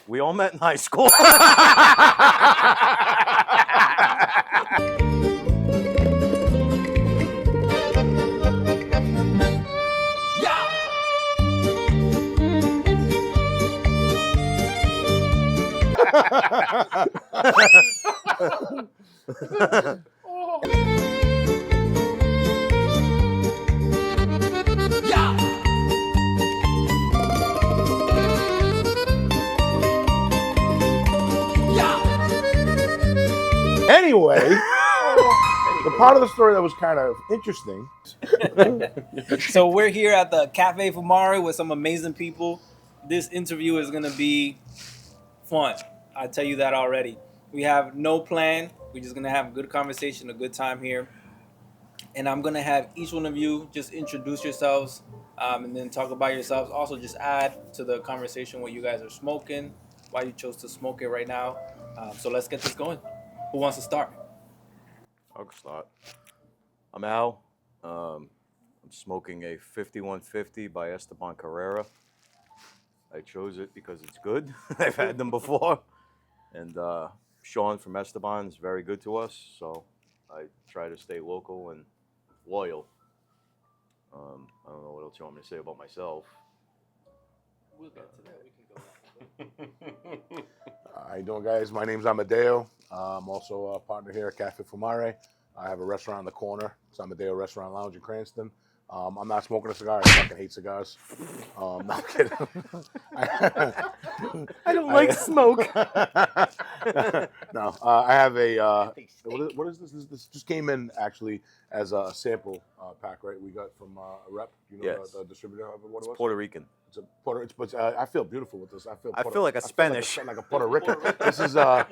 We all met in high school. Anyway, the part of the story that was kind of interesting. So we're here at the Café Fumare with some amazing people. This interview is going to be fun. I tell you that already. We have no plan. We're just going to have a good conversation, a good time here. And I'm going to have each one of you just introduce yourselves and then talk about yourselves. Also, just add to the conversation what you guys are smoking, why you chose to smoke it right now. So let's get this going. Who wants to start? I'll start. I'm Al. I'm smoking a 5150 by Esteban Carrera. I chose it because it's good. I've had them before. And Sean from Esteban is very good to us, so I try to stay local and loyal. I don't know what else you want me to say about myself. We'll get to that. We can go back. How you doing, guys? My name's Amadeo. I'm also a partner here at Café Fumare. I have a restaurant on the corner. It's Amadeo Restaurant Lounge in Cranston. I'm not smoking a cigar. I fucking hate cigars. No, I'm kidding. I don't like smoke. No, I have a. What is this? This just came in actually as a sample pack, right? We got from a rep. You know, Yes. the distributor of what it was. Puerto Rican. It's a Puerto. But I feel beautiful with this. I feel like a Spanish. Like a Puerto Rican. This is what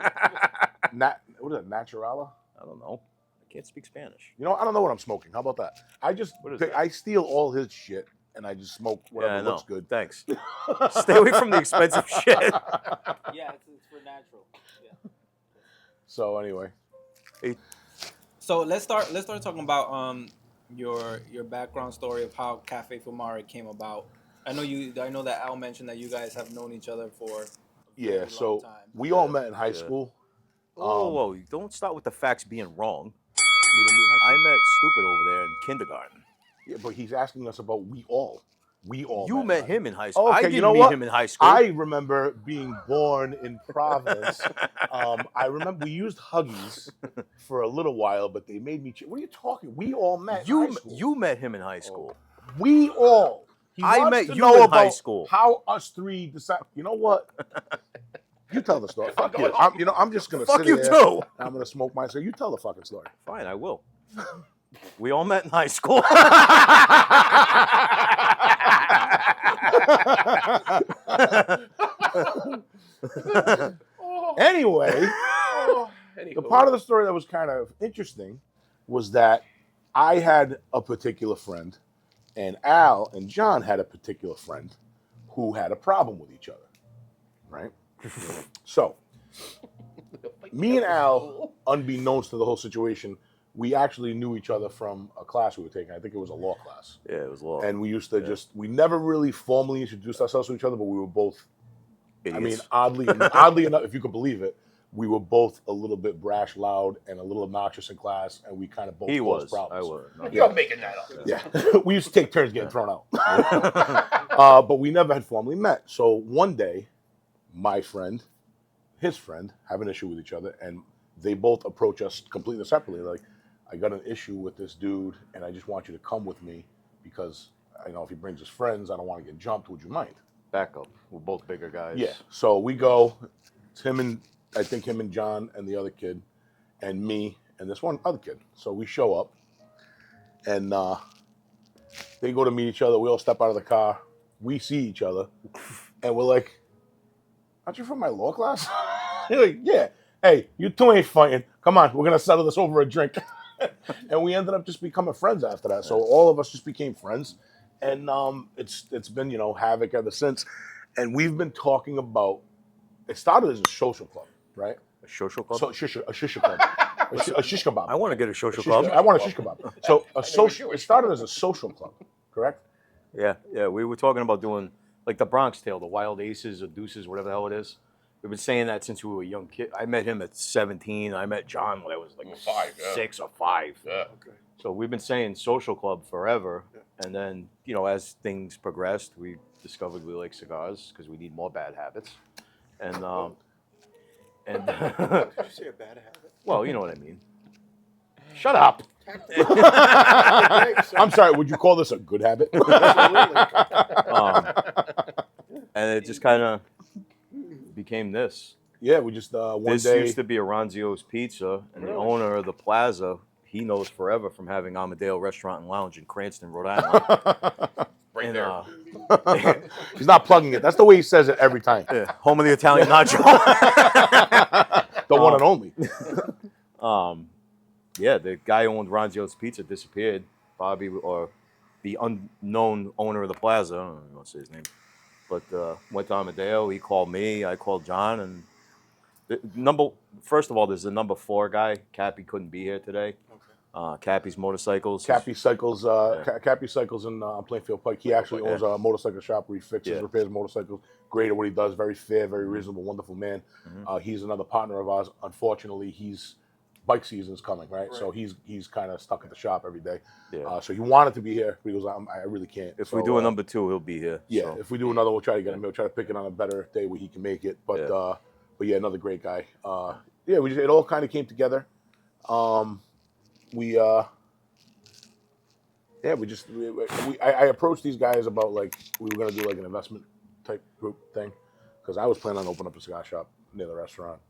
is it? Naturala. I don't know. I can't speak Spanish. You know, I don't know what I'm smoking. How about that? I steal all his shit and I just smoke whatever looks good. Thanks. Stay away from the expensive shit. Yeah, it's for natural. Yeah. So anyway, So let's start talking about your background story of how Café Fumare came about. I know that Al mentioned that you guys have known each other for a very long so time. we all met in high school. Whoa, don't start with the facts being wrong. We didn't meet in high I school? met Stupid over there in kindergarten. Yeah, but he's asking us about we all. You met him in high school. Okay, I didn't you know meet what? him in high school. I remember being born in Providence. I remember we used Huggies for a little while, but they made me. What are you talking? We all met. in high school. You met him in high school. We all. He I wants met to you know in about high school. How us three decide. You know what? You tell the story. Fuck you. I'm just gonna Fuck sit you here. too. I'm gonna smoke my. So you tell the fucking story. Fine, I will. We all met in high school. Anyway, the part of the story that was kind of interesting was that I had a particular friend, and Al and John had a particular friend who had a problem with each other, right? So, me and Al, unbeknownst to the whole situation, we actually knew each other from a class we were taking. I think it was a law class. Yeah, it was law. And we used to we never really formally introduced ourselves to each other, but we were both, Idiots. I mean, oddly enough, if you could believe it, we were both a little bit brash, loud, and a little obnoxious in class, and we kind of both caused problems. I was. No. You're making that up. Yeah, we used to take turns getting thrown out. But we never had formally met. So one day, my friend, his friend, have an issue with each other, and they both approach us completely separately. Like, I got an issue with this dude, and I just want you to come with me because, if he brings his friends, I don't want to get jumped. Would you mind? Back up. We're both bigger guys. Yeah. So we go. It's him and John and the other kid, and me and this one other kid. So we show up, and they go to meet each other. We all step out of the car. We see each other, and we're like, "Aren't you from my law class?" They're like, "Yeah." Hey, you two ain't fighting. Come on, we're gonna settle this over a drink. And we ended up just becoming friends after that. So all of us just became friends, and it's been havoc ever since. And we've been talking about. It started as a social club, right? A social club? So a shisha club. A shish kebab. I want to get a social club. I want a shish kebab. So it started as a social club, correct? Yeah. We were talking about doing like the Bronx Tale, the Wild Aces or Deuces, whatever the hell it is. We've been saying that since we were young kids. I met him at 17. I met John when I was like 6 or 5. Yeah. Okay. So we've been saying social club forever. And then, as things progressed, we discovered we like cigars because we need more bad habits. And Did you say a bad habit? well, you know what I mean. Shut up. I'm sorry. Would you call this a good habit? And it just kind of became this. Yeah, we just one This day. used to be Aranzio's Pizza, and the owner of the plaza, he knows forever from having Amadeo Restaurant and Lounge in Cranston, Rhode Island. Right And, there. He's not plugging it. That's the way he says it every time. home of the Italian nacho. The one and only. Yeah, the guy who owned Ronzio's Pizza disappeared. Bobby, or the unknown owner of the plaza, I don't know if you want to say his name, but went to Amadeo. He called me. I called John, and first of all, there's the number 4 guy. Cappy couldn't be here today. Okay. Cappy's Motorcycles. Cappy Cycles, Cappy Cycles in Plainfield Pike. He actually owns a motorcycle shop where he fixes, repairs motorcycles. Great at what he does. Very fair, very reasonable, wonderful man. He's another partner of ours. Unfortunately, bike season's coming, right? So he's kind of stuck at the shop every day. Yeah. So he wanted to be here, but he goes, I really can't. If we do a number 2, he'll be here. Yeah, so. if we do another, we'll try to get him. We'll try to pick it on a better day where he can make it. But yeah, another great guy. It all kind of came together. I approached these guys about like we were gonna do like an investment type group thing because I was planning on opening up a cigar shop near the restaurant,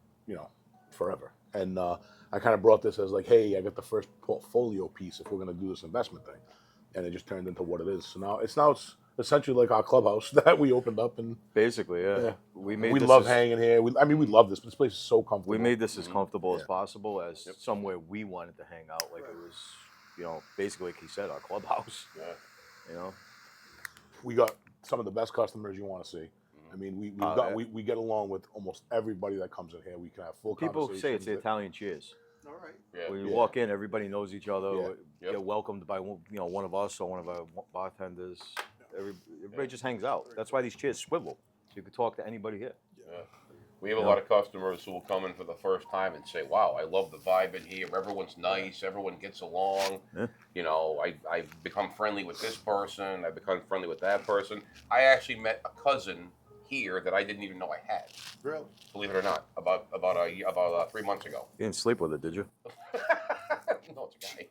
forever. And I kind of brought this as like, hey, I got the first portfolio piece if we're gonna do this investment thing, and it just turned into what it is. So now it's essentially like our clubhouse that we opened up, and basically, we love hanging here. We love this. This place is so comfortable. We made this as comfortable as possible, as somewhere we wanted to hang out. Like it was, basically like he said, our clubhouse. Yeah. We got some of the best customers you want to see. I mean, we get along with almost everybody that comes in here. We can have full People conversations. say it's the Italian cheers. All right. Yeah. When you walk in, everybody knows each other. Yeah. Get welcomed by one of us or one of our bartenders. Everybody just hangs out. That's why these chairs swivel. So you can talk to anybody here. Yeah. We have a lot of customers who will come in for the first time and say, wow, I love the vibe in here. Everyone's nice. Everyone gets along. Yeah. I've become friendly with this person. I've become friendly with that person. I actually met a cousin here that I didn't even know I had. Really? Believe it or not, about 3 months ago. You didn't sleep with it, did you? No, it's a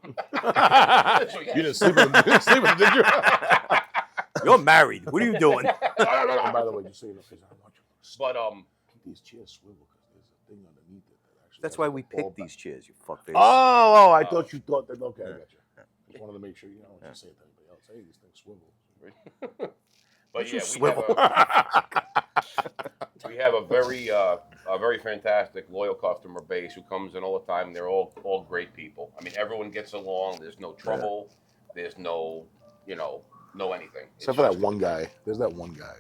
guy. So, yeah. You didn't sleep with him, did you? You're married. What are you doing? And by the way, just so you know, I want you But these chairs swivel because there's a thing underneath it that actually. That's why we picked these chairs, you fuckface. I thought you thought that. Okay, I got you. Just wanted to make sure you know what you say to anybody else. Hey, these things swivel. But yeah, swivel. we have a very fantastic loyal customer base who comes in all the time. They're all great people. I mean, everyone gets along. There's no trouble. There's no no anything. Except for that one guy. There's that one guy.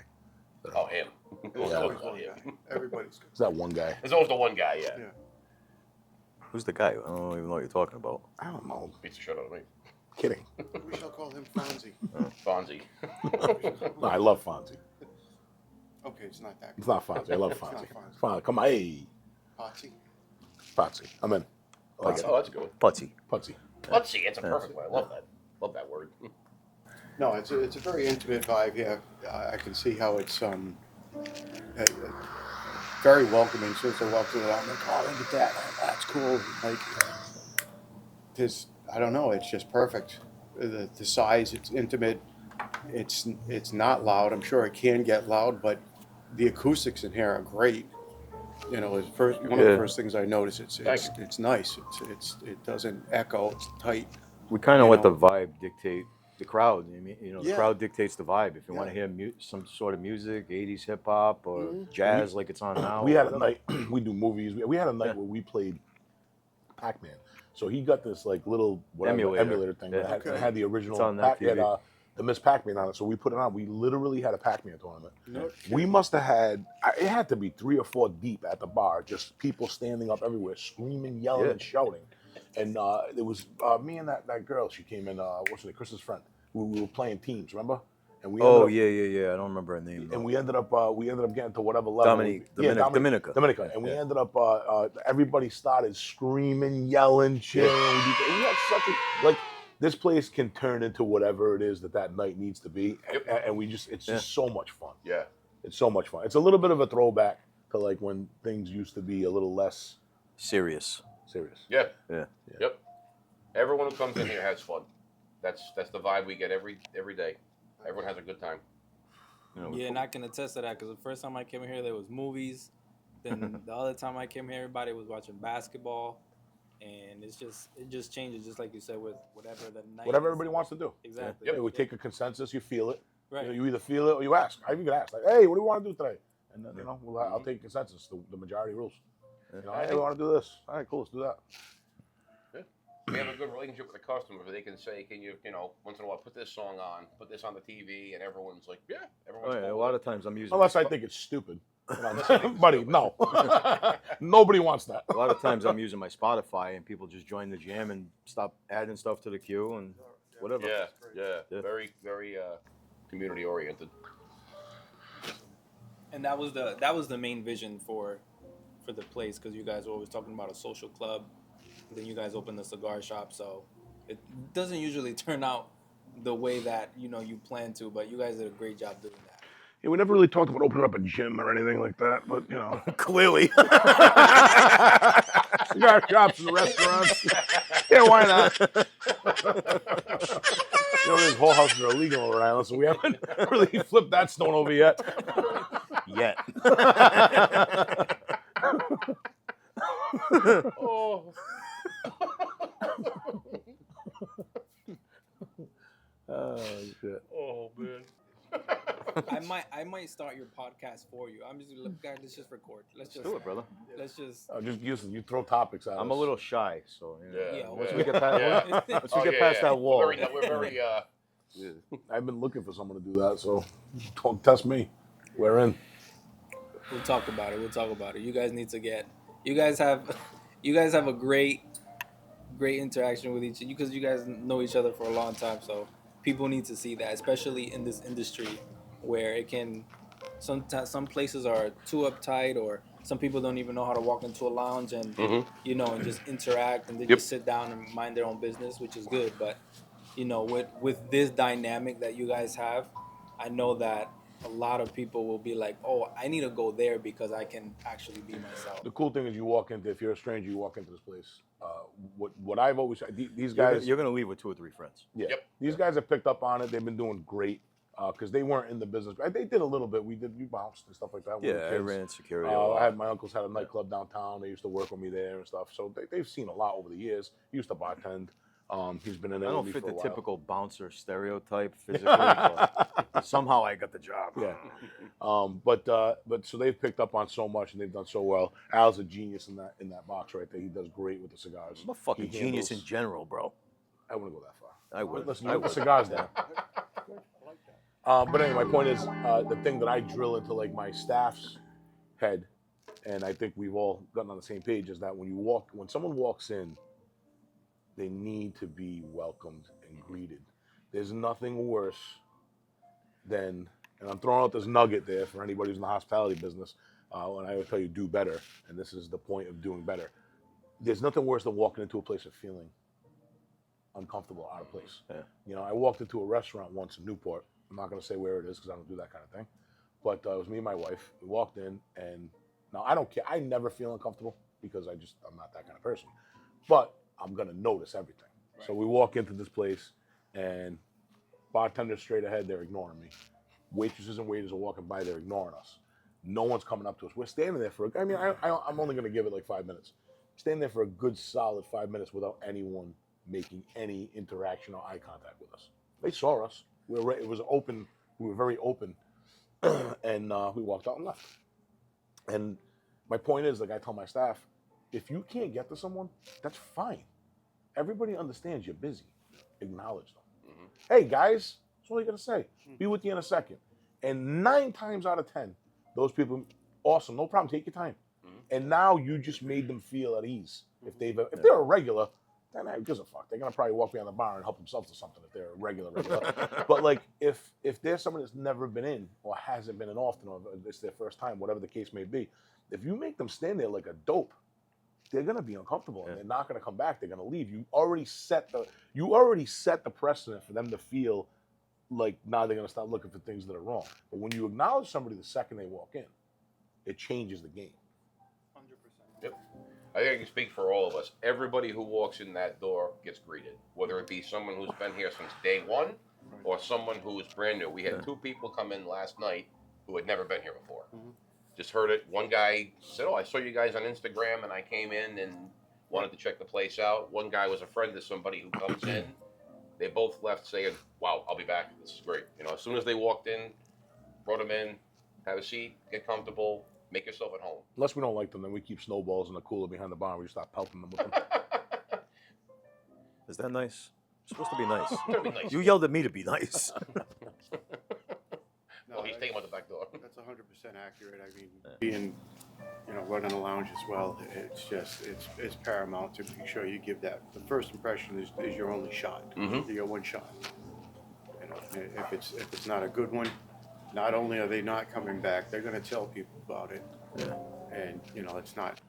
Oh, him. There's Yeah. always one guy. Everybody's good. There's that one guy. There's always the one guy. Yeah. Yeah. Who's the guy? I don't even know what you're talking about. I don't know. Beats the shit out of me. Kidding. We shall call him Fonzie. Fonzie. No, I love Fonzie. Okay, it's not that. It's not Fonzie. I love It's not Fonzie. Fonzie. Fonzie. Come on, hey, Potsy. Fonzie. I'm in. I like it. Oh, that's a good one. Putzy. Putzy. Let's see. It's a perfect one. I love that. Love that word. No, it's a very intimate vibe. Yeah, I can see how it's very welcoming. As soon as I walk through, I'm like, oh, look at that. That's cool. Like, I don't know. It's just perfect. The size, it's intimate. It's not loud. I'm sure it can get loud, but the acoustics in here are great. One of the first things I noticed. It's nice. It doesn't echo. It's tight. We kind of You let know. the vibe dictate the crowd. I mean, the Yeah. crowd dictates the vibe. If you Yeah. want to hear some sort of music, 80s hip hop or jazz like it's on now. We or had a whatever. night. We do movies. We had a night where we played Pac-Man. So he got this like little emulator thing that Yeah. had the original. It's on that TV. The Miss Pac-Man on it. So we put it on. We literally had a Pac-Man tournament. No We must have had. It had to be 3 or 4 deep at the bar. Just people standing up everywhere, screaming, yelling, Yeah. and shouting. And it was me and that girl. She came in. What's her name? Chris's friend. We were playing teams. Remember? and we ended Oh up, yeah. I don't remember her name. and though. we ended up getting to whatever level. Dominica. Dominica, and we ended up everybody started screaming, yelling, cheering. We had such a this place can turn into whatever it is that night needs to be, and we just it's just so much fun. Yeah. It's so much fun. It's a little bit of a throwback to like when things used to be a little less serious. Yeah. Yeah. Yep. Everyone who comes in here has fun. That's the vibe we get every day. Everyone has a good time. Yeah, and I can attest to that because the first time I came here, there was movies. Then the other time I came here, everybody was watching basketball, and it just changes, just like you said, with whatever the night. whatever everybody wants to do. Exactly. Yeah, we take a consensus. You feel it. Right. You either feel it or you ask. I even can ask, like, "Hey, what do you want to do today?" And then I'll take consensus. The majority rules. Hey, we want to do this. All right, cool. Let's do that. We have a good relationship with the customer. They can say, "Can you, once in a while, put this song on, put this on the TV," and everyone's like, "Yeah." Everyone's A cool lot with of times I'm using. Unless I think it's stupid. Buddy, no. Nobody wants that. A lot of times I'm using my Spotify and people just join the jam and stop adding stuff to the queue and whatever. it. Yeah. Very, very community oriented. And that was the main vision for the place, because you guys were always talking about a social club. Then you guys opened the cigar shop, so it doesn't usually turn out the way that you plan to, but you guys did a great job doing that. Yeah, we never really talked about opening up a gym or anything like that, but Clearly. cigar shops and restaurants. Yeah, why not? There's whole houses are illegal around us, so we haven't really flipped that stone over yet. Yet. Oh. Oh shit. Oh man. I might start your podcast for you. I'm just guys, let's just record. Let's just Do it, brother. Let's just. You throw topics at us. I'm a little shy, so Yeah, once yeah. we get past, once we get past that wall. We're very I've been looking for someone to do that, so don't test me. We're in. We'll talk about it. You guys need to get. You guys have a great interaction with each other because you guys know each other for a long time. So people need to see that, especially in this industry where it can. Some places are too uptight, or some people don't even know how to walk into a lounge and and just interact, and they just sit down and mind their own business, which is good. But with this dynamic that you guys have, I know that a lot of people will be like, "Oh, I need to go there because I can actually be myself." The cool thing is, if you're a stranger, you walk into this place. What I've always these guys, you're gonna leave with 2 or 3 friends. yeah, Yep. these guys have picked up on it. They've been doing great because they weren't in the business. They did a little bit. We bounced and stuff like that. Yeah, I ran security. My uncles had a nightclub downtown. They used to work with me there and stuff. So they've seen a lot over the years. He used to bartend. He's been in I it don't with me fit for the a while. typical bouncer stereotype physically, but somehow I got the job. Yeah. But so they've picked up on so much and they've done so well. Al's a genius in that box right there. He does great with the cigars. I'm a fucking He genius handles- in general, bro. I wouldn't go that far. I would. Listen, I you put would. the cigars down. But anyway, my point is the thing that I drill into like my staff's head, and I think we've all gotten on the same page, is that when someone walks in, they need to be welcomed and greeted. There's nothing worse than, and I'm throwing out this nugget there for anybody who's in the hospitality business, and I would tell you do better, and this is the point of doing better. There's nothing worse than walking into a place and feeling uncomfortable, out of place. Yeah. I walked into a restaurant once in Newport. I'm not going to say where it is because I don't do that kind of thing. But it was me and my wife. We walked in, and now I don't care. I never feel uncomfortable because I'm not that kind of person. But I'm going to notice everything. Right. So we walk into this place, and bartenders straight ahead, they're ignoring me. Waitresses and waiters are walking by, they're ignoring us. No one's coming up to us. We're standing there I'm only going to give it like 5 minutes. Standing there for a good solid 5 minutes without anyone making any interaction or eye contact with us. They saw us. It was open. We were very open, and we walked out and left. And my point is, like I tell my staff, if you can't get to someone, that's fine. Everybody understands you're busy. Acknowledge them. Hey guys, that's all you gotta say. Be with you in a second. And 9 times out of 10, those people, awesome, no problem. Take your time. And now you just made them feel at ease. If they're a regular, then who gives a fuck? They're gonna probably walk behind the bar and help themselves to something if they're a regular. But like if there's someone that's never been in or hasn't been in often, or it's their first time, whatever the case may be, if you make them stand there like a dope, they're gonna be uncomfortable and they're not gonna come back. They're gonna leave. You already set the precedent for them to feel like now they're gonna start looking for things that are wrong. But when you acknowledge somebody the second they walk in, it changes the game. 100%. Yep. I think I can speak for all of us. Everybody who walks in that door gets greeted, whether it be someone who's been here since day one or someone who is brand new. We had two people come in last night who had never been here before. Just heard it. One guy said, "Oh, I saw you guys on Instagram, and I came in and wanted to check the place out." One guy was a friend of somebody who comes in. They both left saying, "Wow, I'll be back. This is great." You know, as soon as they walked in, brought them in, have a seat, get comfortable, make yourself at home. Unless we don't like them, then we keep snowballs in the cooler behind the bar and we start pelting them with them. Is that nice? It's supposed to be nice. Gotta be nice. You yelled at me to be nice. Oh, he's taking him out the back door. That's 100% accurate. I mean, being, running a lounge as well, it's just, it's paramount to make sure you give that. The first impression is your only shot. Your one shot. If it's not a good one, not only are they not coming back, they're going to tell people about it. And, it's not.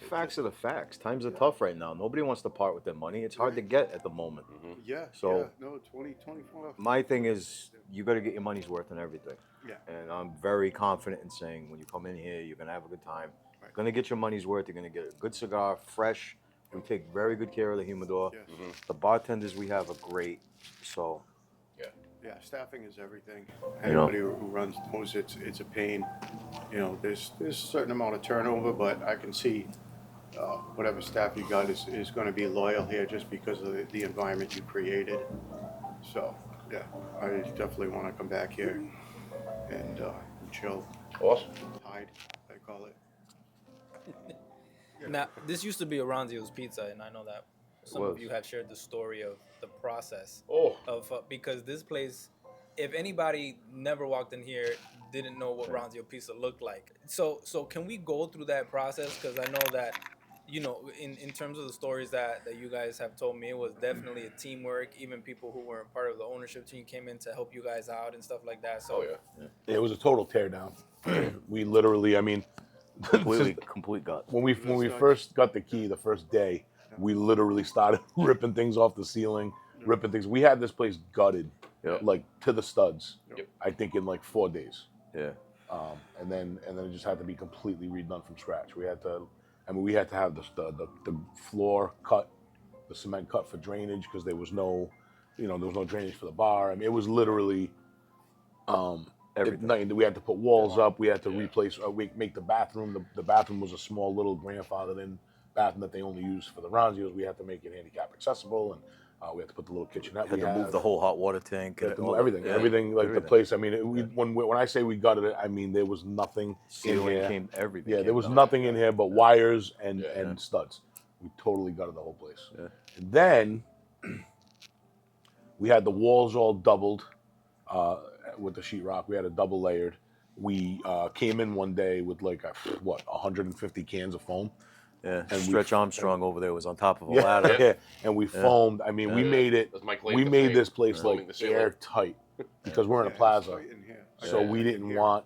Facts are the facts. Times are tough right now. Nobody wants to part with their money. It's hard to get at the moment. Yeah. So, no, 2024. my thing is, you got to get your money's worth and everything. Yeah. And I'm very confident in saying when you come in here, you're going to have a good time. You're going to get your money's worth. You're going to get a good cigar, fresh. We take very good care of the humidor. Yes. The bartenders we have are great. So, Yeah, staffing is everything. Anybody who runs knows it's a pain. There's a certain amount of turnover, but I can see whatever staff you got is going to be loyal here just because of the environment you created. So, yeah, I definitely want to come back here and chill. Awesome. Hide, I call it. Now, this used to be Oranzio's Pizza, and I know that some was. of you have shared the story of the process Oh. of because this place, if anybody never walked in here, didn't know what Oranzio Pizza looked like. So can we go through that process? Because I know that, in terms of the stories that you guys have told me, it was definitely a teamwork. Even people who weren't part of the ownership team came in to help you guys out and stuff like that. So It was a total teardown. We literally, complete gut. when we first got the key the first day, we literally started ripping things off the ceiling, ripping things. We had this place gutted, like to the studs. Yep. I think in like 4 days. Yeah. And then it just had to be completely redone from scratch. We had to have the floor cut, the cement cut for drainage because there was no drainage for the bar. I mean, it was literally Everything. we had to put walls up. We had to replace, make the bathroom. The bathroom was a small little grandfathered in bathroom that they only use for the Ronzios. We had to make it handicap accessible, and we had to put the little kitchenette. Had to move the whole hot water tank. We had to and move all everything, that. everything like Everything. the place. I mean, when I say we gutted it, I mean there was nothing in Ceiling here. came, everything. Yeah, came there was down. nothing in here but wires and studs. We totally gutted the whole place. Yeah. And then we had the walls all doubled with the sheetrock. We had it double layered. We came in one day with like 150 cans of foam. Yeah, And Stretch Armstrong over there was on top of a ladder. Yeah, and we foamed. I mean, we made it. That's my claim We to made fame, this place foaming like the ceiling. airtight because we're in a plaza. In here. So we didn't want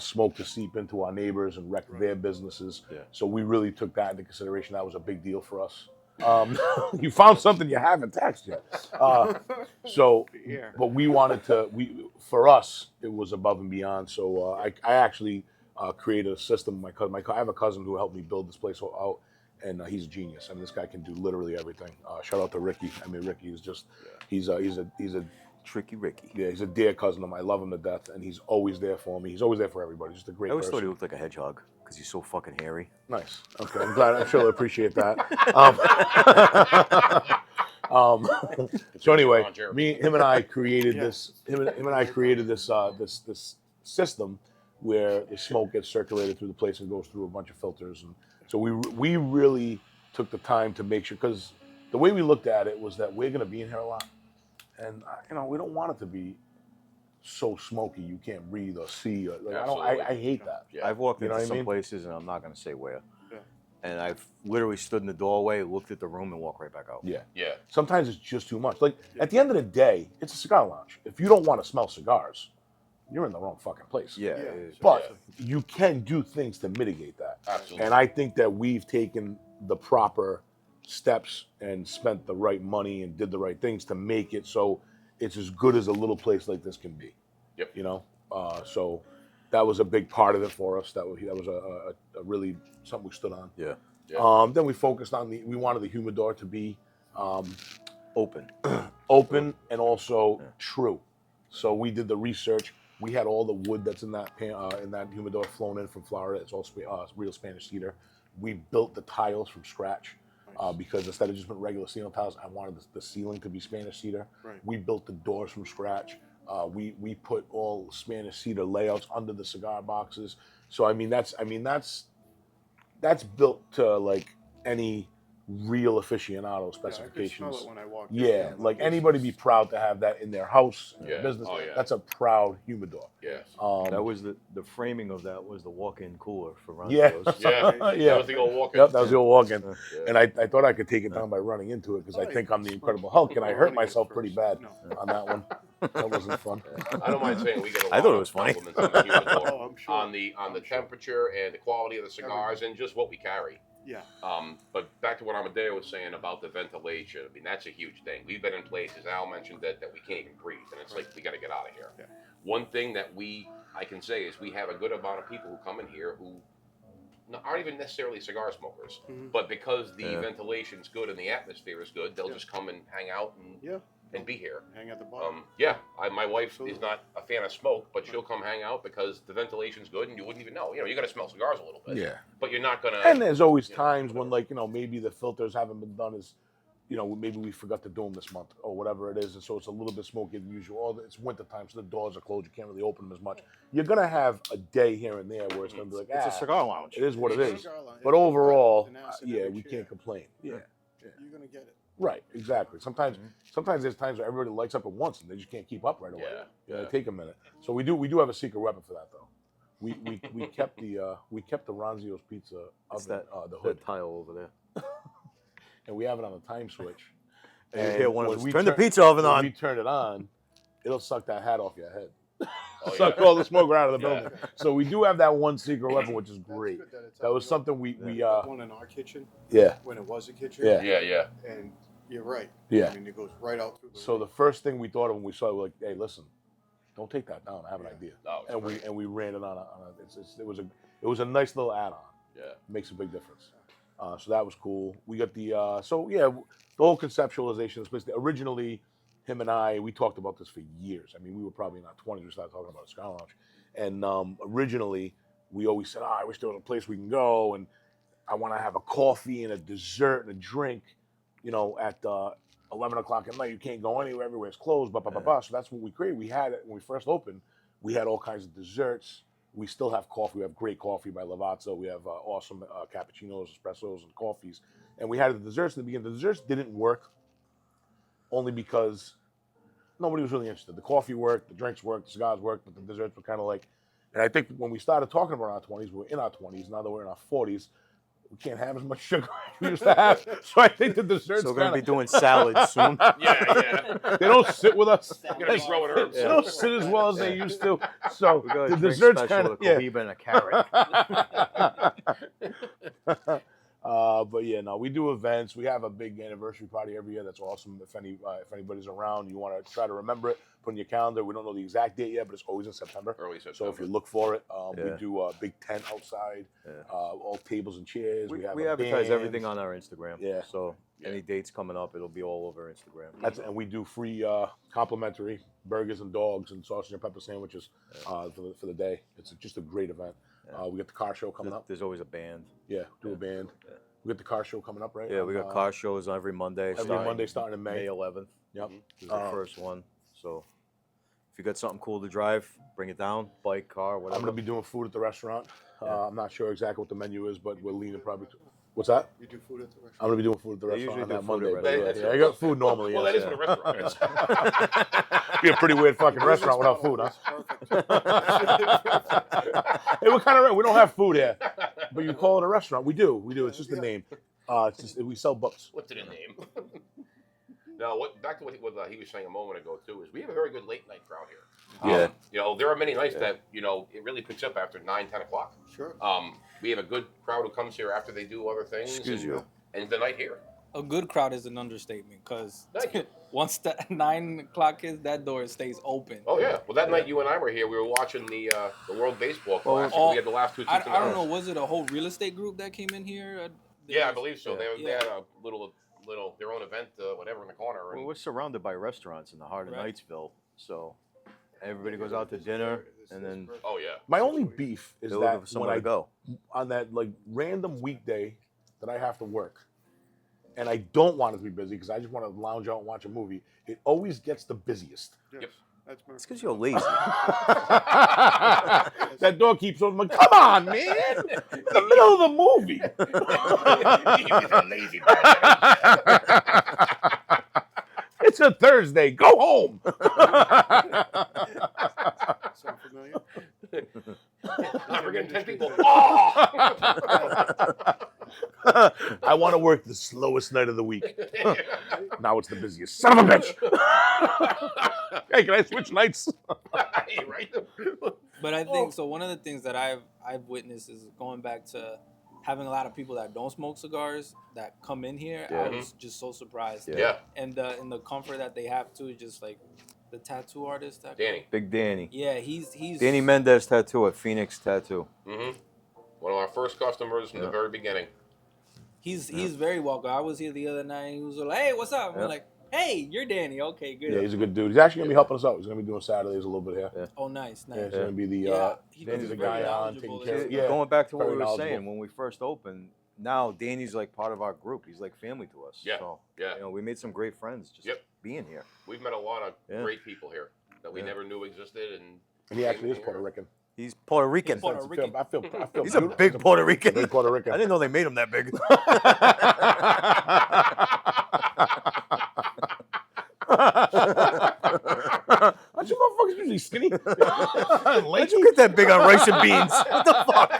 smoke to seep into our neighbors and wreck their businesses. Yeah. So we really took that into consideration. That was a big deal for us. You found something you haven't taxed yet. But we wanted to. For us, it was above and beyond. So I actually created a system. My cousin, I have a cousin who helped me build this place out, and he's a genius. I mean, this guy can do literally everything. Shout out to Ricky. I mean, Ricky is just he's a Tricky Ricky. yeah, he's a dear cousin of mine. I love him to death, and he's always there for me. He's always there for everybody. Just a great I always person. thought he looked like a hedgehog because he's so fucking hairy. Nice. Okay, I'm glad. I'm sure they'll appreciate that. So anyway, him and I created this. Him and I created this system where the smoke gets circulated through the place and goes through a bunch of filters. And so we really took the time to make sure, because the way we looked at it was that we're going to be in here a lot, and we don't want it to be so smoky you can't breathe or see. I hate that. Yeah. I've walked You know into what I some mean? places, and I'm not going to say where, and I've literally stood in the doorway, looked at the room, and walked right back out. Yeah. Yeah. Sometimes it's just too much. Like at the end of the day, it's a cigar lounge. If you don't want to smell cigars, you're in the wrong fucking place. Yeah. Yeah. it is. But you can do things to mitigate that. Absolutely. And I think that we've taken the proper steps and spent the right money and did the right things to make it so it's as good as a little place like this can be. Yep. You know, so that was a big part of it for us. That was a really something we stood on. Yeah. Yeah. Then we focused on we wanted the humidor to be Open. open and also true. So we did the research. We had all the wood that's in that humidor flown in from Florida. It's all real Spanish cedar. We built the tiles from scratch because instead of just putting regular ceiling tiles, I wanted the ceiling to be Spanish cedar. Right. We built the doors from scratch. We put all Spanish cedar layouts under the cigar boxes. So that's built to like any real aficionado specifications. Yeah, I could smell it when I walked in. Yeah, like anybody be proud to have that in their house, in their Yeah. business. Oh, yeah. That's a proud humidor. Yes. That was the framing of that was the walk-in cooler for Yeah. Ronzo's. Yeah. Yeah. That was the old walk-in. Yep, that was the old walk-in. Yeah. And I thought I could take it down by running into it because I think I'm the Incredible Hulk, and I hurt myself pretty bad on that one. That wasn't fun. I don't mind saying we get a lot I thought it of was funny. compliments on the humidor, Oh, I'm sure. on the temperature and the quality of the cigars and just what we carry. Yeah. But back to what Amadeo was saying about the ventilation. I mean, that's a huge thing. We've been in places, Al mentioned that we can't even breathe, and it's like we got to get out of here. Yeah. One thing that I can say is we have a good amount of people who come in here who aren't even necessarily cigar smokers, Mhm. but because the Yeah. ventilation's good and the atmosphere is good, they'll Yeah. just come and hang out and Yeah. be here. Hang at the bar. My wife is Absolutely. not a fan of smoke, but she'll come hang out because the ventilation's good and you wouldn't even know. You know, you're gonna smell cigars a little bit. Yeah. But you're not gonna. And there's always you know, times when, whatever. like, maybe the filters haven't been done as, maybe we forgot to do them this month or whatever it is. And so it's a little bit smokier than usual. Or it's wintertime, so the doors are closed. You can't really open them as much. You're going to have a day here and there where it's going to be like, It's a cigar lounge. it is what it It's a is. cigar lounge. But It's overall, an acid yeah, every we chair. can't complain. Yeah. You're gonna get it. Right, exactly. Sometimes there's times where everybody lights up at once and they just can't keep up right away. Yeah. Take a minute. So we do have a secret weapon for that though. We kept the Ronzio's pizza It's oven, the that hood, tile over there. and we have it on the time switch. And you hear one of when us, we turn the turn- pizza oven when on. we turn it on, it'll suck that hat off your head. Oh, Suck yeah. all the smoke right out of the Yeah. building. So we do have that one secret weapon, which is great. That's good it's That was up. something we One in our kitchen yeah. when it was a kitchen. Yeah. Yeah. And you're right. Yeah. I mean, it goes right out through the. So the first thing we thought of when we saw it, we were like, hey, listen, don't take that down. I have an idea. Oh, it's great. And we ran it on it was a nice little add-on. Yeah. Makes a big difference. So that was cool. We got the the whole conceptualization of this place. Originally, him and I, we talked about this for years. I mean, we were probably in our 20s. We started talking about a cigar lounge. And originally, we always said, I wish there was a place we can go, and I want to have a coffee and a dessert and a drink, at 11 o'clock at night. You can't go anywhere. Everywhere's closed, blah, blah, blah, blah. So that's what we created. We had it when we first opened. We had all kinds of desserts. We still have coffee. We have great coffee by Lavazza. We have awesome cappuccinos, espressos, and coffees. And we had the desserts in the beginning. The desserts didn't work only because nobody was really interested. The coffee worked, the drinks worked, the cigars worked, but the desserts were kind of like. And I think when we started talking about our 20s, we were in our 20s. Now that we're in our 40s, we can't have as much sugar as we used to have. So I think the desserts So we're going to be kinda- doing salads soon. Yeah. They don't sit with us. You're gonna be growing herbs. They don't sit as well as they used to. So We're going the to drink desserts special kind of with a Cohiba and a carrot. But yeah, no, we do events. We have a big anniversary party every year. That's awesome. If anybody's around, you want to try to remember it, put in your calendar. We don't know the exact date yet, but it's always in September. Early September. So if you look for it, we Yeah. do a big tent outside, all tables and chairs. We, have we a advertise band. everything on our Instagram. Yeah. So Yeah. any dates coming up, it'll be all over Instagram. And we do free complimentary burgers and dogs and sausage and pepper sandwiches for the day. It's just a great event. Yeah. We got the car show coming up. There's always a band. Yeah, do a band. Yeah. We got the car show coming up, right? Yeah, we got On, car shows every Monday. starting in May. May 11th. Yep. Is the first one. So if you got something cool to drive, bring it down. Bike, car, I'm whatever. gonna be doing food at the restaurant. I'm not sure exactly what the menu is, but we're leaning probably. What's that? You do food at the restaurant? I'm gonna be doing food at the They restaurant usually on do that food at Monday. But restaurants. yeah, I got food normally. Well, yes, that is yeah. what a restaurant is. Be a pretty weird fucking restaurant without food, huh? Hey, what kind of? We don't have food here, but you call it a restaurant. We do. It's just the name. It's just we sell books. What's in a name? No, back to what he was saying a moment ago too is we have a very good late night crowd here. Yeah. There are many nights that it really picks up after 9, 10 o'clock. Sure. We have a good crowd who comes here after they do other things. Excuse you. And the night here. A good crowd is an understatement because Thank you. once the 9 o'clock is, that door stays open. Oh yeah. Well, that night you and I were here. We were watching the World Baseball Classic. Oh, We had the last two I seats. don't know. Was it a whole real estate group that came in here? Yeah, I believe so. Yeah. They had a little their own event, whatever, in the corner. Well, And we're surrounded by restaurants in the heart of Right. Knightsville, so everybody goes out to dinner, and then oh yeah. My only beef is they're looking that for when somewhere to go. on that like random weekday that I have to work, and I don't want it to be busy because I just want to lounge out and watch a movie. It always gets the busiest. Yes, Yep. that's my. It's because you're lazy. That door keeps open. I'm like, come on, man! In the middle of the movie. Lazy bastard. It's a Thursday. Go home. Sound familiar? We're getting 10 people. Oh! I want to work the slowest night of the week. Now it's the busiest. Son of a bitch. Hey, can I switch nights? Right? But I think so. One of the things that I've witnessed is going back to having a lot of people that don't smoke cigars that come in here. Yeah. I was just so surprised. Yeah. Yeah. And the comfort that they have too, just like the tattoo artist. Danny. Big Danny. Yeah, he's Danny Mendez Tattoo at Phoenix Tattoo. Mm-hmm. One of our first customers from the very beginning. He's very welcome. I was here the other night. He was like, "Hey, what's up?" Yeah. I'm like, "Hey, you're Danny. Okay, good." Yeah, he's a good dude. He's actually gonna be helping us out. He's gonna be doing Saturdays a little bit here. Yeah. Oh, nice, nice. Yeah, he's gonna be the he Danny's was the very guy on knowledgeable taking care and of. stuff. Yeah, Going back to what very we were knowledgeable. saying when we first opened, now Danny's like part of our group. He's like family to us. Yeah, So, yeah. we made some great friends just Yep. being here. We've met a lot of Yeah. great people here that we Yeah. never knew existed. And he actually is Puerto Rican. He's Puerto Rican. He's Puerto Rican. I feel He's a beautiful. big Puerto Rican. Big Puerto Rican. I didn't know they made him that big. Aren't you motherfuckers usually skinny? Why'd you get that big on rice and beans? What the fuck?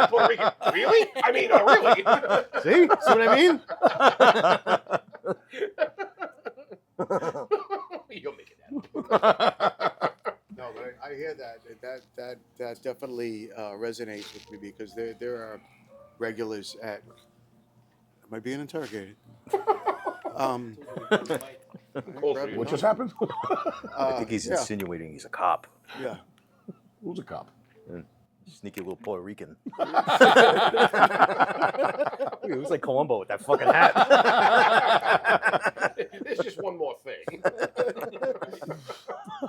Puerto Rican. Really? I mean, really? See what I mean? You'll make it happen. No, but I hear that definitely resonates with me because there are regulars at. Am I being interrogated? What just happened? I think he's insinuating he's a cop. Yeah. Who's a cop? Sneaky little Puerto Rican. He looks like Columbo with that fucking hat. There's just one more thing.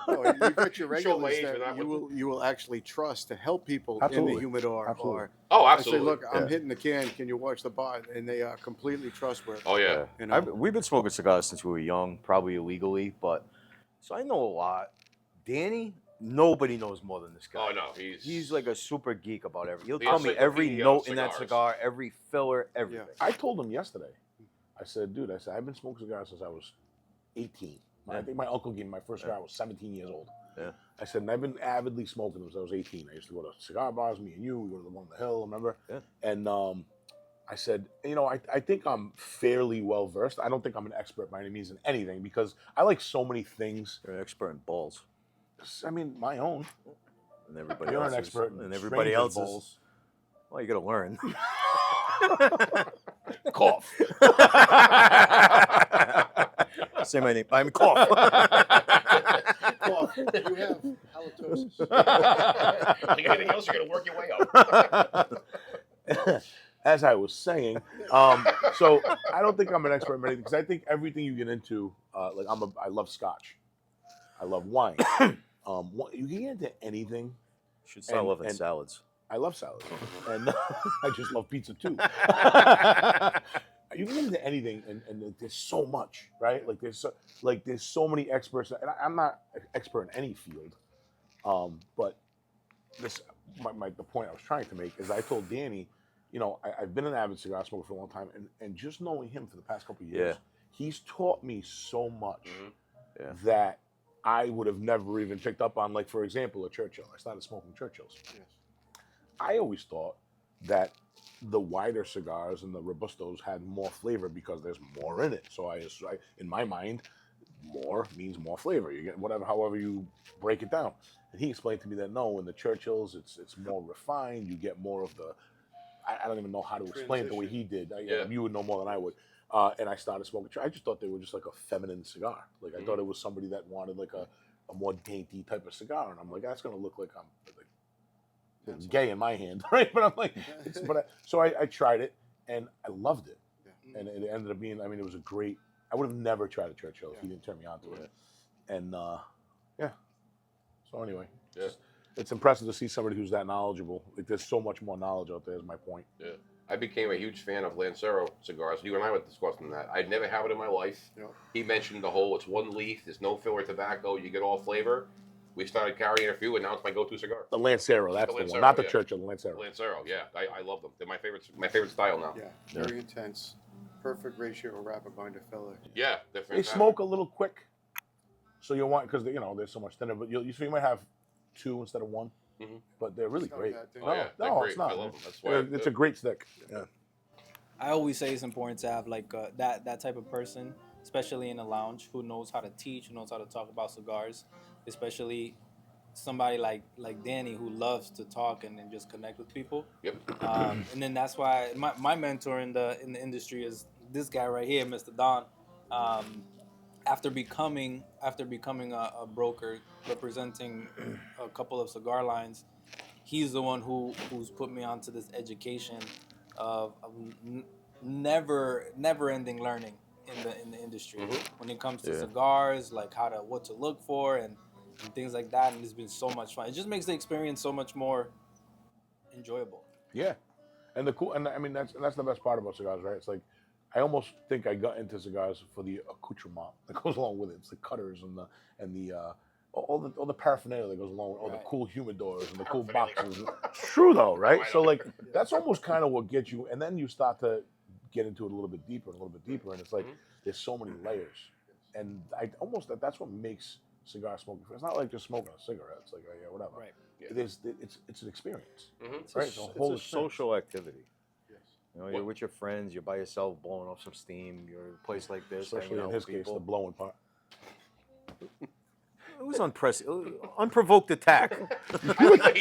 No, you got your Show my regulars age for that that one. you will actually trust to help people Absolutely. in the humidor. Absolutely. Or Oh, I say, absolutely. look, I'm Yeah. hitting the can. Can you watch the bar? And they are completely trustworthy. Oh yeah. You know? We've been smoking cigars since we were young, probably illegally, but so I know a lot. Danny, nobody knows more than this guy. Oh no, He's like a super geek about everything. He'll The tell me every encyclopedia note of in that cigars. cigar, every filler, everything. I told him yesterday. I said, dude, I've been smoking cigars since I was 18. I think my uncle gave me my first cigar. I was 17 years old. Yeah. I said, and I've been avidly smoking since I was 18. I used to go to cigar bars, me and you. We go to the one on the hill, remember? Yeah. And I said, I think I'm fairly well versed. I don't think I'm an expert by any means in anything because I like so many things. You're an expert in balls. I mean, my own. And everybody You're else an expert in and everybody strangers' else balls. is. Well, you gotta learn. Cough. Say my name. I'm Cough. Cough. You have halitosis. Like anything else, you're gonna work your way up. As I was saying, so I don't think I'm an expert in anything because I think everything you get into, I love scotch, I love wine. You can get into anything. Should start And- loving and- salads. I love salad, and I just love pizza too. You can get into anything, and there's so much, right? There's so many experts, and I'm not an expert in any field, but the point I was trying to make is I told Danny, you know, I've been an avid cigar smoker for a long time, and just knowing him for the past couple of years, he's taught me so much that I would have never even picked up on. Like, for example, a Churchill. I started smoking Churchills. Yes. I always thought that the wider cigars and the Robustos had more flavor because there's more in it. So I in my mind, more means more flavor. You get whatever, however you break it down. And he explained to me that no, in the Churchills, it's more refined. You get more of the, I don't even know how to explain it the way he did. You would know more than I would. And I started smoking. I just thought they were just like a feminine cigar. Like I thought it was somebody that wanted like a more dainty type of cigar. And I'm like, that's gonna look like I'm like gay in my hand, right? But I'm like, so I tried it and I loved it. Yeah. And it ended up being, I mean, it was a great. I would have never tried a Churchill if he didn't turn me on to it. And yeah. So anyway, it's impressive to see somebody who's that knowledgeable. Like there's so much more knowledge out there. Is my point. Yeah. I became a huge fan of Lancero cigars. You and I were discussing that. I'd never have it in my life. Yeah. He mentioned the whole, it's one leaf, there's no filler tobacco, you get all flavor. We started carrying a few, and now it's my go-to cigar. The Lancero, that's the one. Not the Churchill, the Lancero. Lancero, yeah. I love them. They're my favorite style now. Yeah, very intense. Perfect ratio of wrapper binder filler. Yeah, they're fantastic. They smoke a little quick. So you want, because you know, there's so much thinner, but you might have 2 instead of 1. Mm-hmm. But they're really great. No, it's not. I love them. That's why it's a great stick. Yeah. I always say it's important to have like that type of person, especially in a lounge, who knows how to teach, who knows how to talk about cigars, especially somebody like Danny who loves to talk and just connect with people. Yep. And then that's why my mentor in the industry is this guy right here, Mr. Don. After becoming a broker representing a couple of cigar lines, he's the one who's put me onto this education of never-ending learning in the industry when it comes to cigars, like what to look for and things like that. And it's been so much fun. It just makes the experience so much more enjoyable. Yeah, and I mean that's the best part about cigars, right? It's like I almost think I got into cigars for the accoutrement that goes along with it. It's the cutters and the all the paraphernalia that goes along with all the cool humidors and the cool boxes. It's true though, right? So like that's almost kind of what gets you, and then you start to get into it a little bit deeper, and it's like there's so many layers, and that's what makes cigar smoking. It's not like just smoking a cigarette. It's like whatever. Right. Yeah. It's an experience. Mm-hmm. Right. It's a social activity. You know, you're with your friends, you're by yourself blowing off some steam, you're in a place like this. Especially in his case, the blowing part. It was unprovoked attack.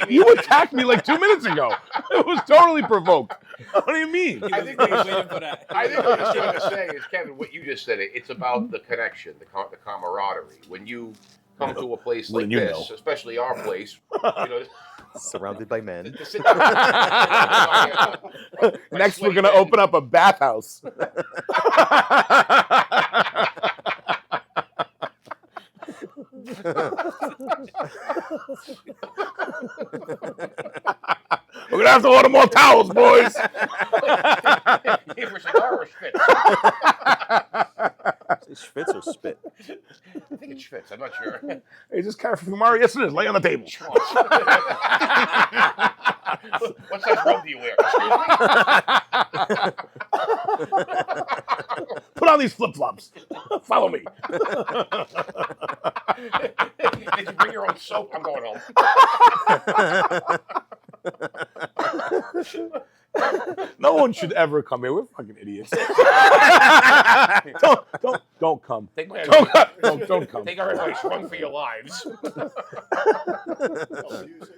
you attacked me like 2 minutes ago. It was totally provoked. What do you mean? I think what he's trying to say is, Kevin, what you just said, it's about the connection, the camaraderie. When you come to a place like this, especially our place, you know, surrounded by men. Next, we're going to open up a bathhouse. We're going to have to order more towels, boys. Here for cigar or Schwitz? Is it Schwitz or spit? I think it's Schwitz. I'm not sure. Hey, just Café Fumare? Yes, it is. Lay on the table. What size robe do you wear? Put on these flip-flops. Follow me. Did you bring your own soap? I'm going home. No one should ever come here. We're fucking idiots. Don't come. Don't come. Take our advice. Run for your lives.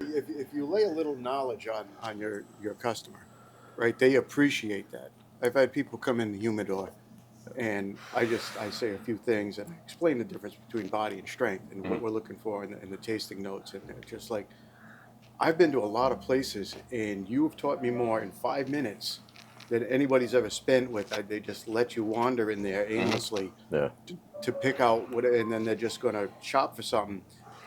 If you lay a little knowledge on your customer, right, they appreciate that. I've had people come in the humidor, and I say a few things, and I explain the difference between body and strength and what we're looking for in the tasting notes, and they're just like, I've been to a lot of places, and you have taught me more in 5 minutes than anybody's ever spent with. They just let you wander in there aimlessly to pick out what, and then they're just going to shop for something,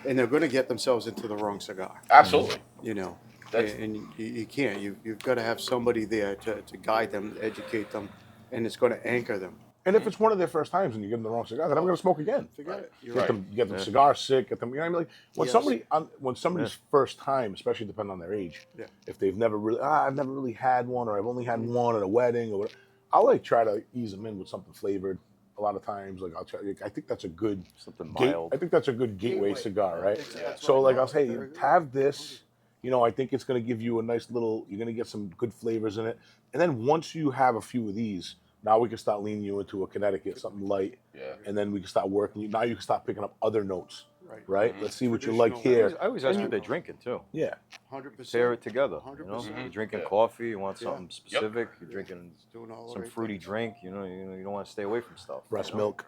and they're going to get themselves into the wrong cigar. Absolutely. You know, and you can't. You've got to have somebody there to guide them, educate them, and it's going to anchor them. And if it's one of their first times and you give them the wrong cigar, they're never going to smoke again. Forget it. You're Get right. them, get them cigar sick. Get them. You know what I mean? Like when Yes. when somebody's first time, especially depending on their age, Yeah. if they've never really, I've never really had one, or I've only had one at a wedding, or whatever, I'll like try to ease them in with something flavored. A lot of times, like I'll try. I think that's a good Something gate, mild. I think that's a good gateway cigar, right? That's So what I like know. I'll say, Very good. have this. You know, I think it's going to give you a nice little. You're going to get some good flavors in it, and then once you have a few of these, now we can start leaning you into a Connecticut, something light, Yeah. and then we can start working. Now you can start picking up other notes, Right. right? Let's see what you like Traditional here. I always ask what they're drinking too. Yeah, 100%. Pair it together. You know, 100%. you're drinking Yeah. coffee. You want Yeah. something specific. You're drinking Doing all the some right fruity things. drink. You know, you don't want to stay away from stuff. breast milk.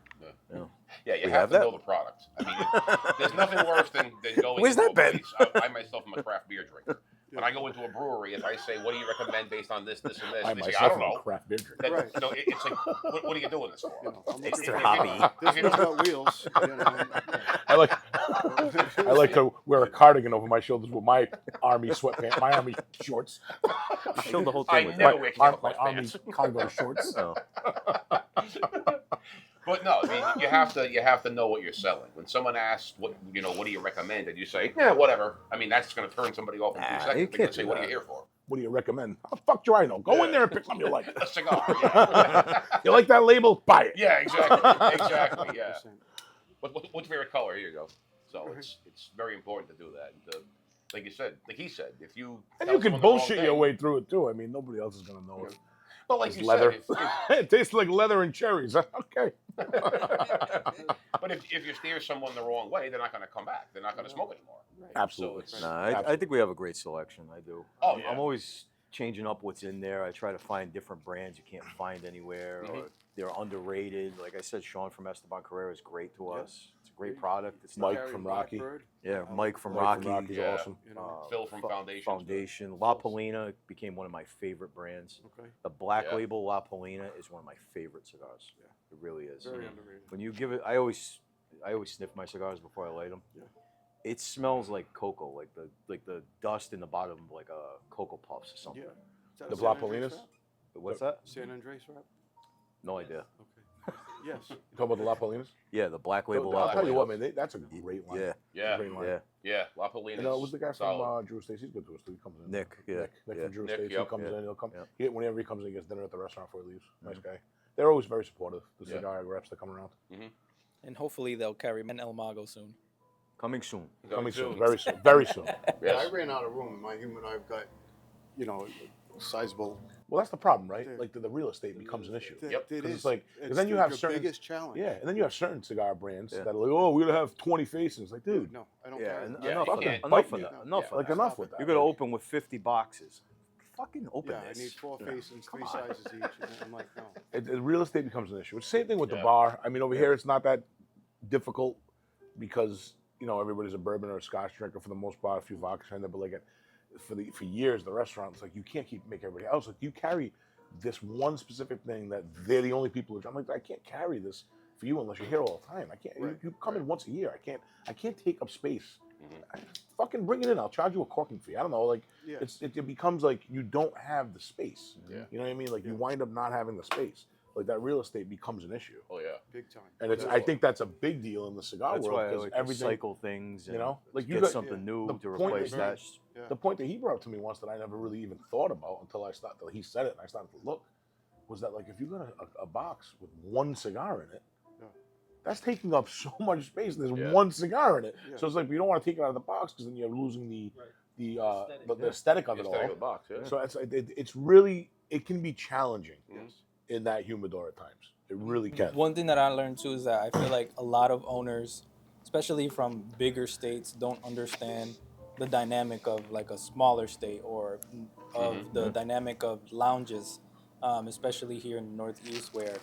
Yeah, you We have have to that? know the product. I mean, there's nothing worse than going Where's into that a been? place. I myself am a craft beer drinker. When I go into a brewery and I say, "What do you recommend based on this, this, and this?" I They say, "I myself don't am a know." craft beer drinker. That, Right. You know, it's like, what are you doing this for? You know, I'm It's looking their for- hobby. This one's got wheels. You know. I like to wear a cardigan over my shoulders with my army sweatpants, my army shorts, You killed the whole I thing with never that. wear my camouflage army pants. Congo shorts. Oh. But no, I mean, you have to know what you're selling. When someone asks, what do you recommend? And you say, yeah, whatever. I mean, that's going to turn somebody off in 2 Nah, seconds. you They're going can't to say, do what are you that. here for? What do you recommend? How the fuck do I know? Go in there and pick something you like. A cigar. Yeah, You like that label? Buy it. yeah, exactly, exactly. Yeah. 100%. What's your favorite color? Here you go. So it's very important to do that. And like you said, like he said, if you And tell you can someone the wrong bullshit thing- your way through it too. I mean, nobody else is gonna know it. But like It's you leather. said, It tastes like leather and cherries. Okay. but if you steer someone the wrong way, they're not going to come back. They're not going to smoke anymore. Absolutely. So it's- Nah, I think we have a great selection. I do. Oh, I'm yeah. always changing up what's in there. I try to find different brands you can't find anywhere, or they're underrated. Like I said, Sean from Esteban Carrera is great to us. It's a great product. It's Mike not, from Rocky. yeah, Mike from Mike Rocky. from Rocky's Yeah. awesome. You know. Phil from Foundation. La Polina became one of my favorite brands. Okay. The Black Yeah. Label La Polina is one of my favorite cigars. Yeah. It really is. Very underrated. When you give it, I always sniff my cigars before I light them. Yeah. It smells like cocoa, like the dust in the bottom of like a cocoa puffs or something. Yeah. Is that The a San Blapolinas? Andres wrap? What's that? San Andres wrap? No idea. Okay. Yes. You talk about the La Polinas? Yeah, the Black Label La I'll tell you Polina. what, man. That's a great line. Yeah, Yeah, Great line. yeah. yeah. La Polina. And what's the guy from solid. Drew Estate? He's good to us too. He comes in. Nick, yeah, Nick yeah. from Drew Nick, Estate. He yep, comes yeah, in. He'll come. yep. Whenever he comes in, he gets dinner at the restaurant before he leaves. Nice guy. They're always very supportive. The Yeah. cigar reps that come around. And hopefully they'll carry an El Mago soon. Coming soon. Coming soon. Very soon. Very soon. Yes. I ran out of room. My human, I've got, sizable. Well, that's the problem, right? Yeah. Like the real estate becomes an issue. Yep. It 'Cause is. it's like- 'cause It's then you have your certain- biggest challenge. Yeah, and then you have certain cigar brands Yeah. that are like, oh, we're gonna have 20 facings. Like, dude, No, I don't Yeah, carry and them. Yeah, enough you of can't- that. bite Enough of me. that. Enough like of that. enough with that. You're gonna open with 50 boxes. Fucking open Yeah, I this. need 4 facings, 3 on. sizes each. And I'm like, no. Real estate becomes an issue. It's the same thing with the Yeah. bar. I mean, over here it's not that difficult because everybody's a bourbon or a Scotch drinker for the most part. A few vodkas in there, but like for years, the restaurants like you can't make everybody else. Like you carry this one specific thing that they're the only people who. I'm like, I can't carry this for you unless you're here all the time. I can't. Right, You come in once a year. I can't take up space. Mhm. Fucking bring it in. I'll charge you a corking fee. I don't know. Like Yeah. it becomes like you don't have the space. Yeah. You know what I mean? Like you Yeah. wind up not having the space. Like that real estate becomes an issue. Oh yeah. Big time. And I think that's a big deal in the cigar That's world why I because like to everything. cycle things. And like you get got- something yeah. new The to point replace is- that. Yeah. The point that he brought up to me once that I never really even thought about until he said it and I started to look was that like if you got a box with one cigar in it, Yeah. that's taking up so much space. There's Yeah. one cigar in it, Yeah. so it's like you don't want to take it out of the box because then you're losing the aesthetic of it Instead of the all. box. Yeah. So it's really it can be challenging Yes. in that humidor at times. It really can. One thing that I learned too is that I feel like a lot of owners, especially from bigger states, don't understand the dynamic of like a smaller state or of the dynamic of lounges, especially here in the Northeast where,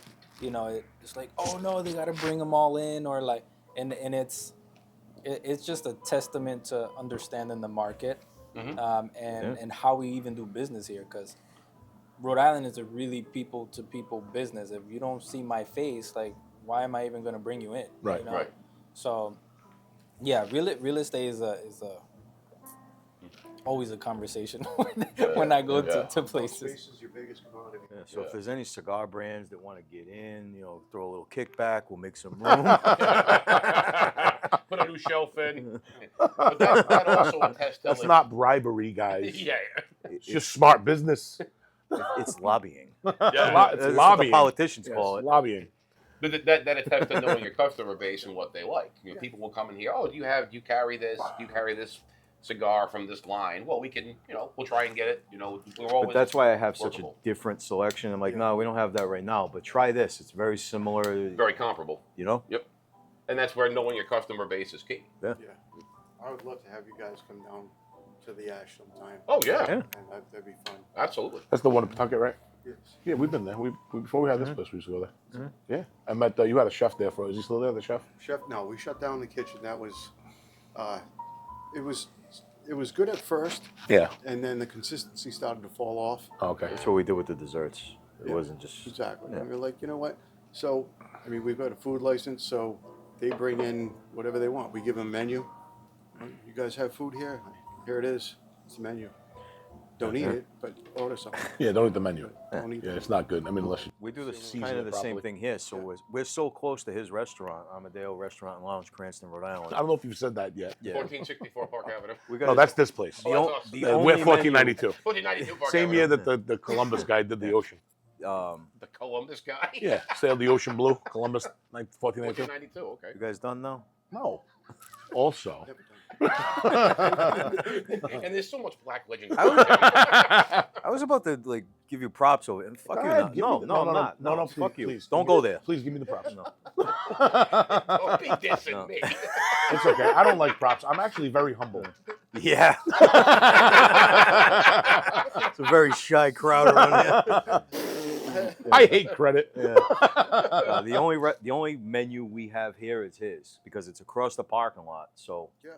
it's like, oh no, they got to bring them all in or like, and it's just a testament to understanding the market and how we even do business here because Rhode Island is a really people-to-people business. If you don't see my face, like, why am I even going to bring you in? Right, right. So, yeah, real estate is a always a conversation when I go to places. Space is your biggest commodity. Yeah, so if there's any cigar brands that want to get in, throw a little kickback, we'll make some room. Put a new shelf in. But that also attests to That's not bribery, guys. Yeah. It's just smart business. It's lobbying. Yeah. That's what the lobbying. politicians Yes, call it. lobbying. But that attests to knowing your customer base and what they like. People will come in here. Oh, do you carry this? Do you carry this cigar from this line? Well, we can. We'll try and get it. We're always. But that's why I have such a workable. different selection. I'm like, no, we don't have that right now. But try this. It's very similar. Very comparable. Yep. And that's where knowing your customer base is key. Yeah. I would love to have you guys come down to the Ash sometime. Oh yeah, Yeah. And that'd be fun. absolutely. That's the one in Pawtucket, right? Yes. Yeah, we've been there. Before we had this place, we used to go there. Mhm. Yeah, I met. You had a chef there for. Is he still there? The chef? Chef, no, we shut down the kitchen. That was, it was good at first, Yeah. and then the consistency started to fall off. Okay. That's what we did with the desserts. It Yeah. wasn't just. Exactly. Yeah. And we're like, you know what? So, I mean, we've got a food license, so they bring in whatever they want. We give them a menu. You guys have food here? Here it is. It's the menu. Don't eat it, but order something. Yeah, don't eat the menu. Don't eat Yeah, it. it's not good. I mean, unless you. We do Season kind of it the same properly. thing here. So we're so close to his restaurant, Amadeo Restaurant and Lounge, Cranston, Rhode Island. I don't know if you've said that yet. Yeah. 1464 Park Avenue. We got No, that's this place. the, Oh, on- that's awesome. the Yeah, We're only menu, 1492. 1492 Park Same Avenue. year that the Columbus guy did the ocean. The Columbus guy. Yeah, sailed the ocean blue. Columbus, 1492. 1492. Okay. You guys done now? No. Also. Never done. And there's so much black legend. I was about to give you props over it, and fuck Go you. ahead, Not. give No, me the- no, I'm not. No, please, fuck you. please. Don't Give go me- there. Please give me the props. No. Don't be dissing No. me. It's okay. I don't like props. I'm actually very humble. Yeah. It's a very shy crowd around here. I hate credit. Yeah. The only menu we have here is his because it's across the parking lot. So Yeah.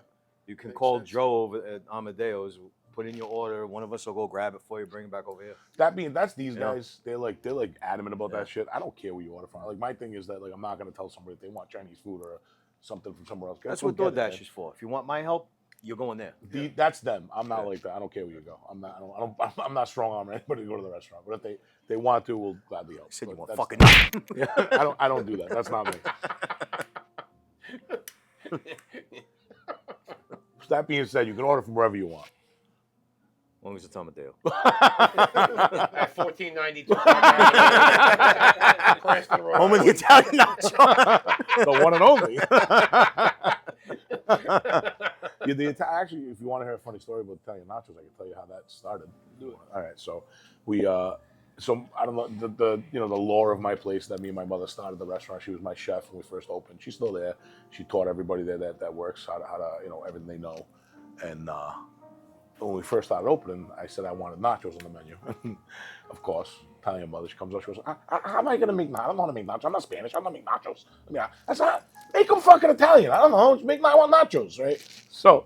you can Makes call sense. Joe over at Amadeo's, put in your order. One of us will go grab it for you, bring it back over here. That's these Yeah. guys. They're like adamant about Yeah. that shit. I don't care where you order from. Like my thing is that I'm not gonna tell somebody if they want Chinese food or something from somewhere else. That's Go what get it, man. DoorDash is for. If you want my help, you're going there. That's them. I'm not like that. I don't care where you go. I'm not strong arm anybody to go to the restaurant. But if they want to, we'll gladly help. You said you But want that's- fucking. Yeah, I don't do that. That's not me. That being said, you can order from wherever you want. As long as it's Amadeo. At 1492 Park Avenue. Cranston, Rhode Home of the Island. Italian nacho. The one and only. Actually, if you want to hear a funny story about Italian nachos, I can tell you how that started. All right, so so I don't know the lore of my place that me and my mother started the restaurant. She was my chef when we first opened. She's still there. She taught everybody there that works how to everything they know. And when we first started opening, I said I wanted nachos on the menu. Of course, Italian mother, she comes up, she goes, how am I going to make nachos? I don't want to make nachos. I'm not Spanish. I'm not make nachos. I mean, I said, make them fucking Italian. I don't know. Just make I want nachos, right? So,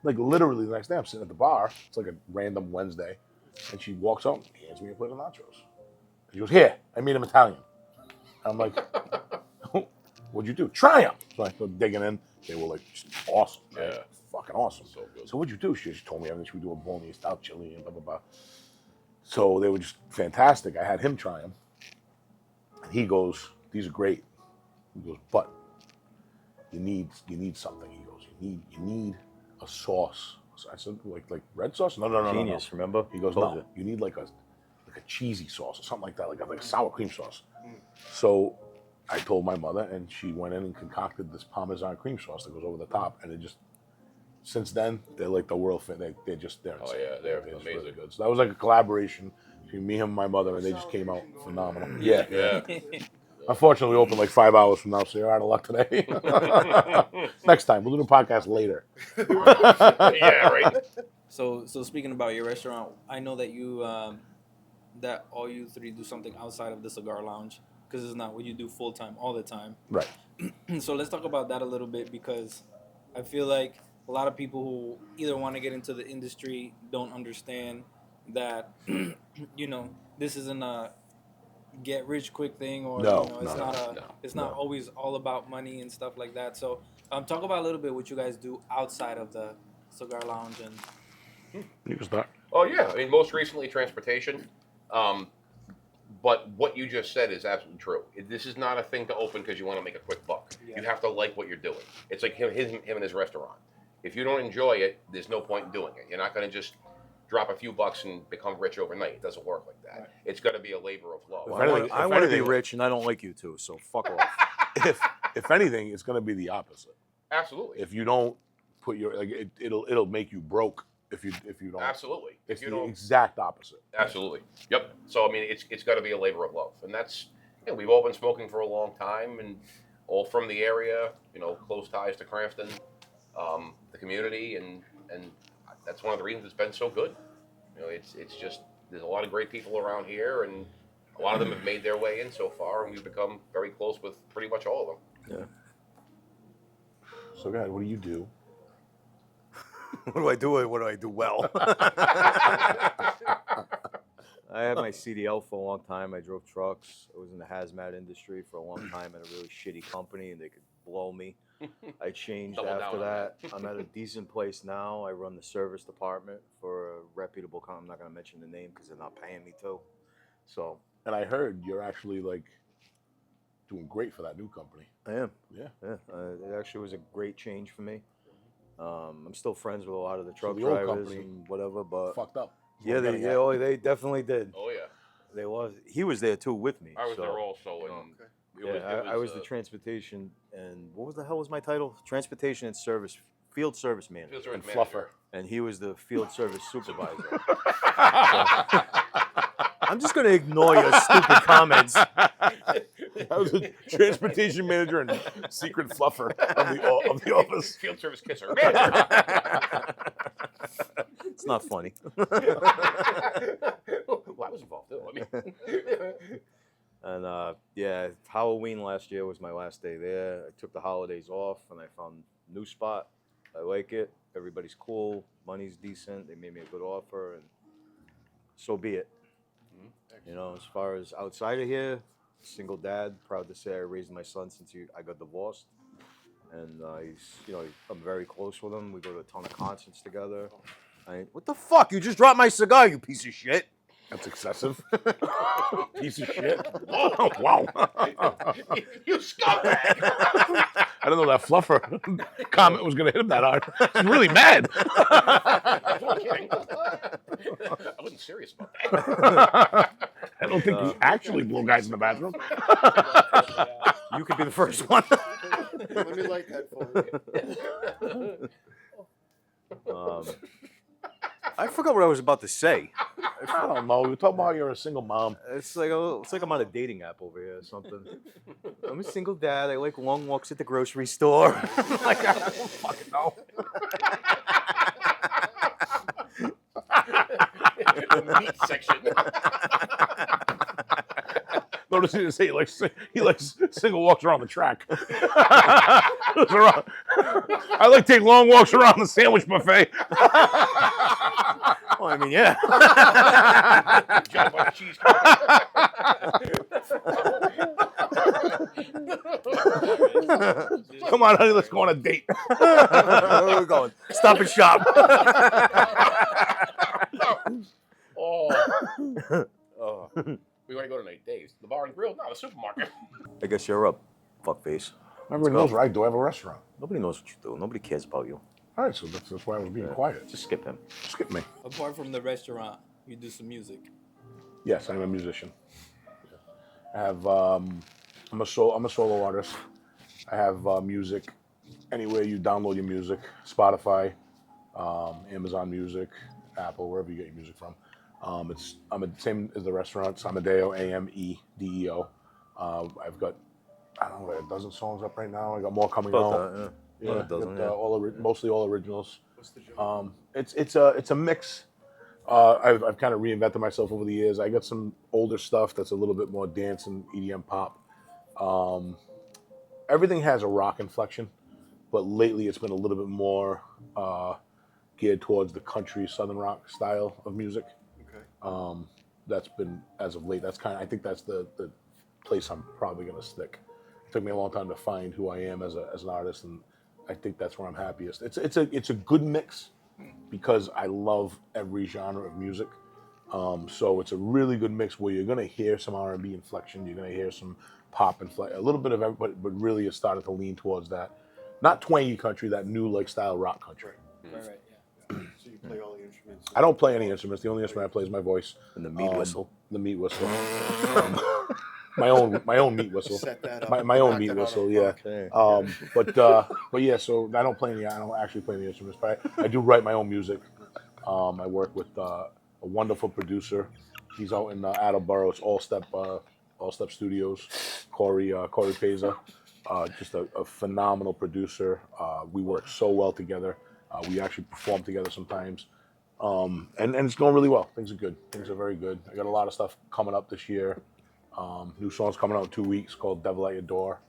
literally the next day, I'm sitting at the bar. It's like a random Wednesday. And she walks up and hands me a plate of nachos. She goes, here, I made them Italian. I'm like, what'd you do? Try them. So I go digging in. They were just awesome. Right? Yeah. Fucking awesome. So good. So what'd you do? She told me everything. She would do a bolognese style chili and blah, blah, blah. So they were just fantastic. I had him try them. And he goes, these are great. He goes, but you need something. He goes, you need a sauce. So I said, like red sauce? No. Genius, remember? He goes, Told no, you. you need like a cheesy sauce or something like that, like a sour cream sauce. So I told my mother, and she went in and concocted this Parmesan cream sauce that goes over the top, and it just, since then, they're like the world famous. They're Oh, insane. yeah, they're It's amazing. really good. So that was like a collaboration between me and my mother, and they just came out phenomenal. Yeah. Yeah. Unfortunately, we open like 5 hours from now, so you're out of luck today. Next time, we'll do the podcast later. Yeah, right. So speaking about your restaurant, I know that you that all you three do something outside of the cigar lounge because it's not what you do full time all the time. Right. So let's talk about that a little bit because I feel like a lot of people who either want to get into the industry don't understand that this isn't a get rich quick thing or it's not always all about money and stuff like that. So talk about a little bit what you guys do outside of the cigar lounge and You can start. Oh yeah, I mean, most recently transportation. But what you just said is absolutely true. This is not a thing to open because you want to make a quick buck. Yeah. You have to like what you're doing. It's like him and his restaurant. If you don't enjoy it, there's no point in doing it. You're not going to just drop a few bucks and become rich overnight. It doesn't work like that. Right. It's got to be a labor of love. If anything- I want to be anything- rich, and I don't like you two, so fuck off. If anything, it's going to be the opposite. Absolutely. If you don't put your it'll make you broke if you don't. Absolutely. It's If you the don't, exact opposite. absolutely. Yep. So I mean, it's got to be a labor of love, and that's we've all been smoking for a long time, and all from the area. Close ties to Cranston, the community, and that's one of the reasons it's been so good. It's just there's a lot of great people around here, and a lot of them have made their way in so far, and we've become very close with pretty much all of them. Yeah. So, guys, what do you do? What do I do? What do I do well? I had my CDL for a long time. I drove trucks. I was in the hazmat industry for a long time at a really shitty company, and they could blow me. I changed Double down after on that. I'm at a decent place now. I run the service department for a reputable company. I'm not going to mention the name because they're not paying me to. So And I heard you're actually doing great for that new company. I am. Yeah. Yeah. It actually was a great change for me. I'm still friends with a lot of the truck the old drivers company and whatever, but Fucked up. yeah, they definitely did. Oh yeah, They was. He was there too with me. I was so, there also, and Yeah, I was the transportation and what was the hell was my title? Transportation and service, field service manager. field service And manager. fluffer. And he was the field service supervisor. I'm just gonna ignore your stupid comments. I was a transportation manager and secret fluffer of the office. Field service kisser. It's not funny. Well, I was involved too. I mean, And yeah, Halloween last year was my last day there. I took the holidays off and I found a new spot. I like it. Everybody's cool. Money's decent. They made me a good offer, and so be it. As far as outside of here, single dad. Proud to say I raised my son since I got divorced, and I'm very close with him. We go to a ton of concerts together. What the fuck? You just dropped my cigar, you piece of shit. That's excessive. Piece of shit. Oh, wow. you scumbag! I didn't know that fluffer comment was going to hit him that hard. He's really mad. I was only kidding. I wasn't serious about that. I don't think you actually blow guys in the bathroom. You could be the first one. Let me light that for you. I forgot what I was about to say. I don't know. We were talking about you're a single mom. It's like I'm on a dating app over here or something. I'm a single dad. I like long walks at the grocery store. Like, I don't fucking know. The meat section. Notice he didn't say he likes single walks around the track. I like to take long walks around the sandwich buffet. Well, I mean, yeah. Jump on the cheese Come on, honey, let's go on a date. Where are we going? Stop and shop. Oh. We want to go tonight, Dave's. The bar and grill? No, the supermarket. I guess you're up, fuckface. Everybody knows where I do. I have a restaurant. Nobody knows what you do. Nobody cares about you. All right, so that's why I was being quiet. Just skip him. Skip me. Apart from the restaurant, you do some music. Yes, I'm a musician. I have I'm a solo artist. I have music anywhere you download your music, Spotify, Amazon Music, Apple, wherever you get your music from. I'm the same as the restaurants. Amadeo, AMEDEO. I've got I don't know, a dozen songs up right now. I got more coming out. About that, yeah. Yeah, a dozen, got, mostly all originals. It's a mix. I've kind of reinvented myself over the years. I got some older stuff that's a little bit more dance and EDM pop. Everything has a rock inflection, but lately it's been a little bit more geared towards the country southern rock style of music. Okay. That's been as of late. I think that's the place I'm probably going to stick. It took me a long time to find who I am as an artist, and I think that's where I'm happiest. It's a good mix. because I love every genre of music. So it's a really good mix where you're gonna hear some R&B inflection, you're gonna hear some pop inflection, a little bit of everybody, but really it's starting to lean towards that, not twangy country, that new like style rock country. Right. So you play all the instruments. I don't play any instruments. The only instrument I play is my voice. And the meat whistle. The meat whistle. My own meat whistle. Set that up. My own Knocked meat it out of whistle, the yeah. park. But yeah, so I don't play any. I don't actually play any instruments, but I do write my own music. I work with a wonderful producer. He's out in Attleboro. It's All Step Studios. Corey Peza, just a phenomenal producer. We work so well together. We actually perform together sometimes. And it's going really well. Things are good. Things are very good. I got a lot of stuff coming up this year. New songs coming out in 2 weeks called Devil at Your Door.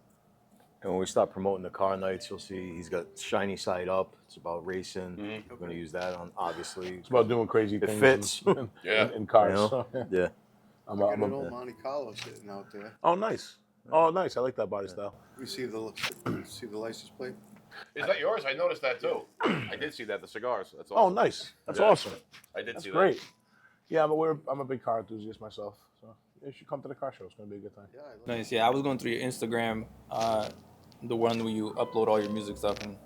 And when we start promoting the car nights, you'll see he's got Shiny Side Up. It's about racing. We're going to use that on, obviously. It's about doing crazy It things fits. in cars. You know? So, yeah. Yeah. I got an old Monte Carlo sitting out there. Oh, nice. Oh, nice. I like that body style. We see the license plate. Is that yours? I noticed that too. I did see that, the cigars. That's Oh, awesome. nice. That's Yeah. awesome. I did That's see great. that. Yeah, but I'm a big car enthusiast myself. So you should come to the car show. It's going to be a good time. Yeah, I like Nice. Yeah, I was going through your Instagram, the one where you upload all your music stuff, and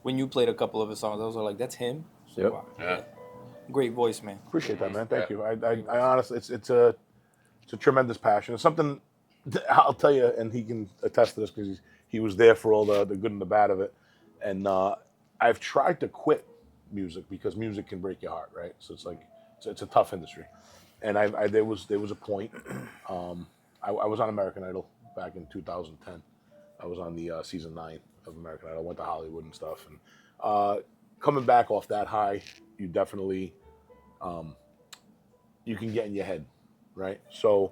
when you played a couple of his songs, I was like, "That's him." So, Yep. wow. Yeah. Great voice, man. Appreciate that, man. Thank you. I honestly, it's a tremendous passion. It's something I'll tell you, and he can attest to this because he was there for all the good and the bad of it. And I've tried to quit music because music can break your heart, right? So it's like it's a tough industry. And there was a point. I was on American Idol back in 2010. I was on the season 9 of American Idol. I went to Hollywood and stuff. And coming back off that high, you definitely you can get in your head, right? So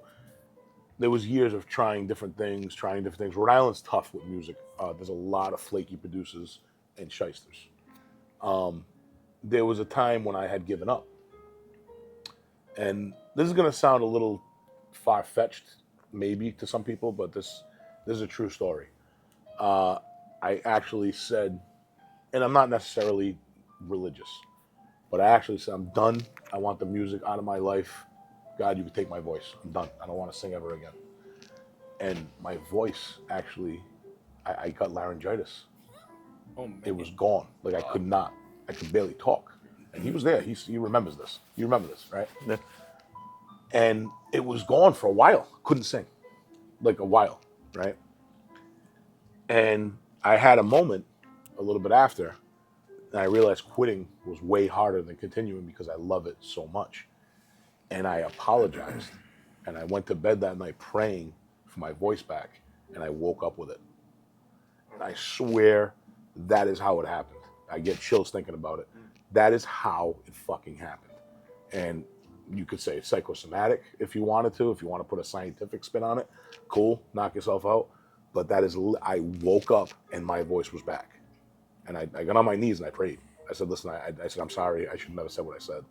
there was years of trying different things. Rhode Island's tough with music. There's a lot of flaky producers and shysters. There was a time when I had given up. And this is going to sound a little far-fetched, maybe, to some people, but this is a true story. I actually said, and I'm not necessarily religious, but I actually said, I'm done. I want the music out of my life. God, you can take my voice. I'm done. I don't want to sing ever again. And my voice, actually, I got laryngitis. Oh man. It was gone. Like I could barely talk. And he was there. He remembers this. You remember this, right? Yeah. And it was gone for a while. Couldn't sing. Like a while, right? And I had a moment a little bit after, and I realized quitting was way harder than continuing because I love it so much. And I apologized. And I went to bed that night praying for my voice back, and I woke up with it. And I swear that is how it happened. I get chills thinking about it. That is how it fucking happened. And you could say it's psychosomatic if you wanted to, if you want to put a scientific spin on it. Cool, knock yourself out. But that is, I woke up and my voice was back. And I got on my knees and I prayed. I said, listen, I said, I'm sorry. I should have never said what I said.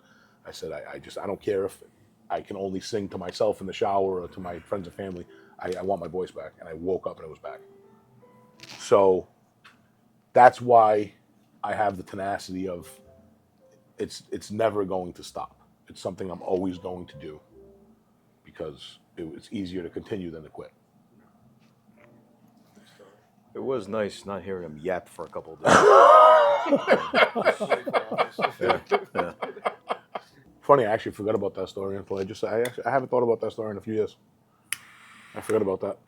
I said, I don't care if I can only sing to myself in the shower or to my friends and family. I want my voice back. And I woke up and it was back. So that's why I have the tenacity of it's never going to stop. It's something I'm always going to do because it's easier to continue than to quit. It was nice not hearing him yap for a couple of days. Yeah. Funny, I actually forgot about that story until I haven't thought about that story in a few years. I forgot about that.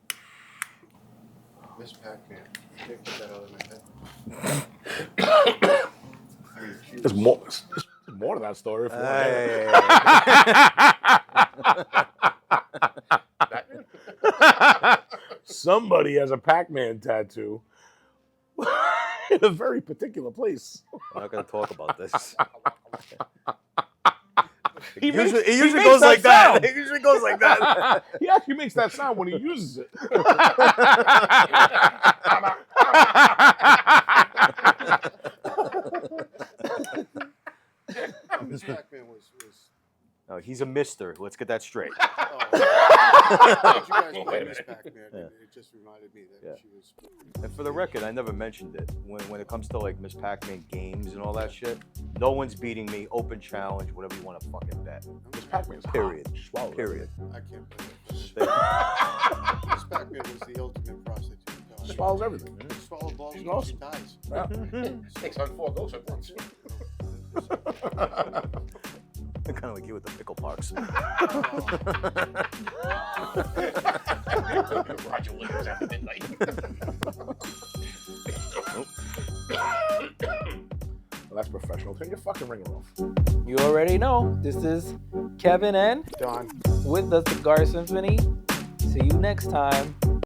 Miss Pac-Man. I can't put that out of my head. There's more to that story. If you want. Somebody has a Pac-Man tattoo in a very particular place. We're not going to talk about this. He usually makes goes that like that. sound. He usually goes like that. He actually makes that sound when he uses it. Miss Pac-Man was No, he's a mister. Let's get that straight. you guys play Miss Pac-Man. Yeah. It just reminded me that Yeah. she was. And for the record, I never mentioned it. When it comes to like Miss Pac-Man games and all that shit, no one's beating me. Open challenge, whatever you want to fucking bet. Miss Pac-Man's Period. hot. She swallowed Period. I can't believe it. Miss Pac-Man was the ultimate prostitute. it. She swallows everything. She swallowed balls She's until she awesome. dies. Yeah. 6 on 4 goes at once. Kind of like you with the pickle parks. Roger Williams after midnight. Well, that's professional. Turn your fucking ringer off. You already know. This is Kevin and Don. with the Cigar Symphony. See you next time.